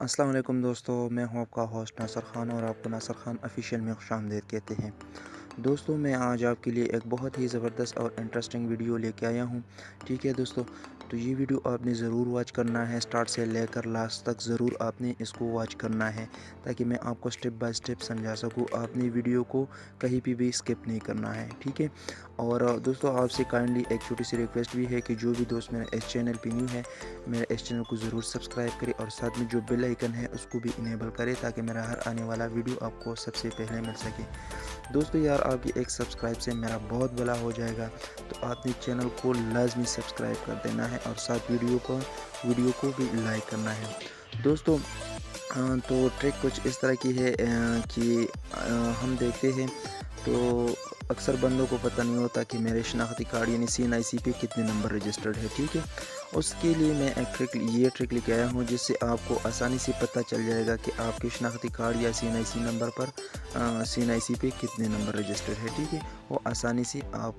अस्सलाम वालेकुम दोस्तों, मैं हूं आपका होस्ट नासर ख़ान और आपको नासर ख़ान ऑफ़िशियल में खुशामदीद कहते हैं। दोस्तों, मैं आज आपके लिए एक बहुत ही ज़बरदस्त और इंटरेस्टिंग वीडियो लेके आया हूं। ठीक है दोस्तों, तो ये वीडियो आपने ज़रूर वॉच करना है, स्टार्ट से लेकर लास्ट तक ज़रूर आपने इसको वॉच करना है, ताकि मैं आपको स्टेप बाय स्टेप समझा सकूँ। आपने वीडियो को कहीं भी स्किप नहीं करना है, ठीक है। और दोस्तों, आपसे काइंडली एक छोटी सी रिक्वेस्ट भी है कि जो भी दोस्त मेरा इस चैनल पे न्यू है, मेरे इस चैनल को ज़रूर सब्सक्राइब करें और साथ में जो बेल आइकन है उसको भी इनेबल करें, ताकि मेरा हर आने वाला वीडियो आपको सबसे पहले मिल सके। दोस्तों यार, आपकी एक सब्सक्राइब से मेरा बहुत भला हो जाएगा, तो आपने चैनल को लाजमी सब्सक्राइब कर देना है और साथ वीडियो को भी लाइक करना है। दोस्तों, तो ट्रिक कुछ इस तरह की है कि हम देखते हैं तो अक्सर बंदों को पता नहीं होता कि मेरे शनाख्ती कार्ड यानी CNIC पे कितने नंबर रजिस्टर्ड है, ठीक है। उसके लिए मैं एक ये ट्रिक लेके आया हूँ, जिससे आपको आसानी से पता चल जाएगा कि आपके शनाख्ती कार्ड या CNIC नंबर पर CNIC पे कितने नंबर रजिस्टर्ड है, ठीक है। वो आसानी से आप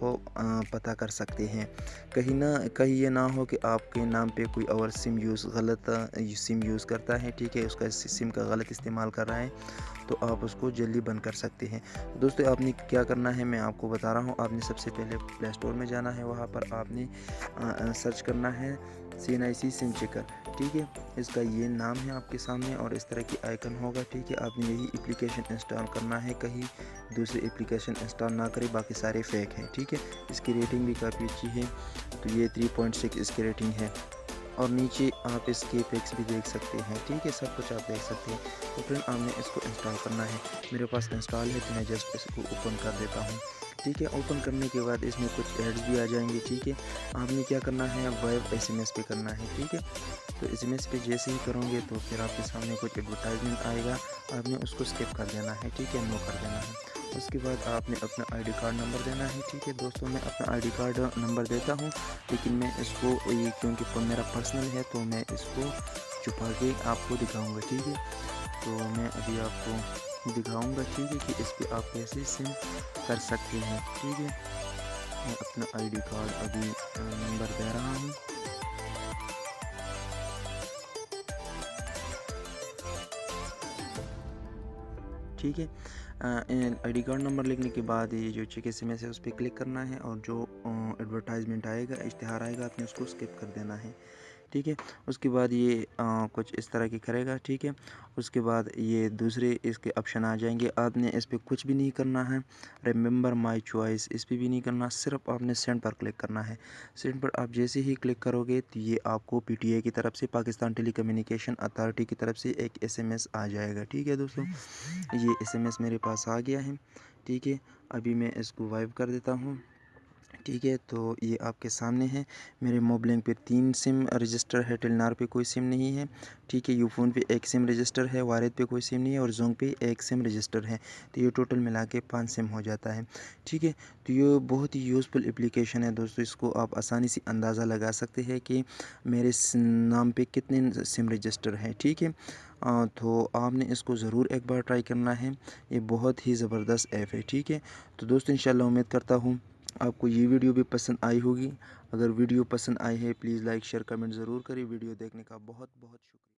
पता कर सकते हैं। कहीं ये ना हो कि आपके नाम पे कोई और गलत सिम यूज़ करता है, ठीक है, उसका सिम का गलत इस्तेमाल कर रहा है, तो आप उसको जल्दी बंद कर सकते हैं। दोस्तों, आपने क्या करना है मैं आपको बता रहा हूँ। आपने सबसे पहले प्ले स्टोर में जाना है, वहाँ पर आपने सर्च करना है CNIC सिम चेकर, ठीक है। इसका ये नाम है आपके सामने और इस तरह की आइकन होगा, ठीक है। आपने यही एप्लीकेशन इंस्टॉल करना है, कहीं दूसरी एप्लीकेशन इंस्टॉल ना करें, बाकी सारे फेक हैं, ठीक है। इसकी रेटिंग भी काफ़ी अच्छी है, तो ये 3.6 इसकी रेटिंग है। और नीचे आप इसके पिक्स भी देख सकते हैं, ठीक है, सब कुछ आप देख सकते हैं। तो फ्रेंड, आपने इसको इंस्टॉल करना है। मेरे पास इंस्टॉल है, तो मैं जस्ट इसको ओपन कर देता हूँ, ठीक है। ओपन करने के बाद इसमें कुछ एड्स भी आ जाएंगे, ठीक है। आपने क्या करना है, वाइव SMS पे करना है, ठीक है। तो SMS पे जैसे ही करोगे तो फिर आपके सामने कुछ एडवर्टाइजमेंट आएगा, आपने उसको स्किप कर देना है, ठीक है, नो कर देना है। उसके बाद आपने अपना ID कार्ड नंबर देना है, ठीक है। दोस्तों, मैं अपना ID कार्ड नंबर देता हूँ, लेकिन मैं इसको ये क्योंकि मेरा पर्सनल है, तो मैं इसको छुपा के आपको दिखाऊंगा, ठीक है। तो मैं अभी आपको दिखाऊंगा, ठीक है, कि इस पर आप कैसे सिम कर सकते हैं, ठीक है। मैं अपना ID कार्ड अभी नंबर दे रहा हूँ, ठीक है। ID कार्ड नंबर लिखने के बाद ये जो चेक SMS है उस पर क्लिक करना है, और जो एडवर्टाइजमेंट आएगा, इश्तिहार आएगा, आपने उसको स्किप कर देना है, ठीक है। उसके बाद ये कुछ इस तरह की करेगा, ठीक है। उसके बाद ये दूसरे इसके ऑप्शन आ जाएंगे, आपने इस पर कुछ भी नहीं करना है। रिमेंबर माय चॉइस इस पर भी नहीं करना, सिर्फ आपने सेंड पर क्लिक करना है। सेंड पर आप जैसे ही क्लिक करोगे तो ये आपको PTI की तरफ से, पाकिस्तान टेली कम्युनिकेशन अथॉरिटी की तरफ से एक SMS आ जाएगा, ठीक है दोस्तों। ये SMS मेरे पास आ गया है, ठीक है। अभी मैं इसको वाइप कर देता हूँ, ठीक है। तो ये आपके सामने है। मेरे मोबाइल पे 3 सिम रजिस्टर है, टेलनार पे कोई सिम नहीं है, ठीक है। यूफोन पे 1 सिम रजिस्टर है, वारिद पे कोई सिम नहीं है, और जोंग पे 1 सिम रजिस्टर है। तो ये टोटल मिला के 5 सिम हो जाता है, ठीक है। तो ये बहुत ही यूज़फुल एप्लीकेशन है दोस्तों। इसको आप आसानी से अंदाज़ा लगा सकते हैं कि मेरे नाम पे कितने सिम रजिस्टर हैं, ठीक है। तो आपने इसको ज़रूर एक बार ट्राई करना है। ये बहुत ही ज़बरदस्त ऐप है, ठीक है। तो दोस्तों, इंशाल्लाह उम्मीद करता हूँ आपको ये वीडियो भी पसंद आई होगी। अगर वीडियो पसंद आई है, प्लीज़ लाइक शेयर कमेंट ज़रूर करें। वीडियो देखने का बहुत बहुत शुक्रिया।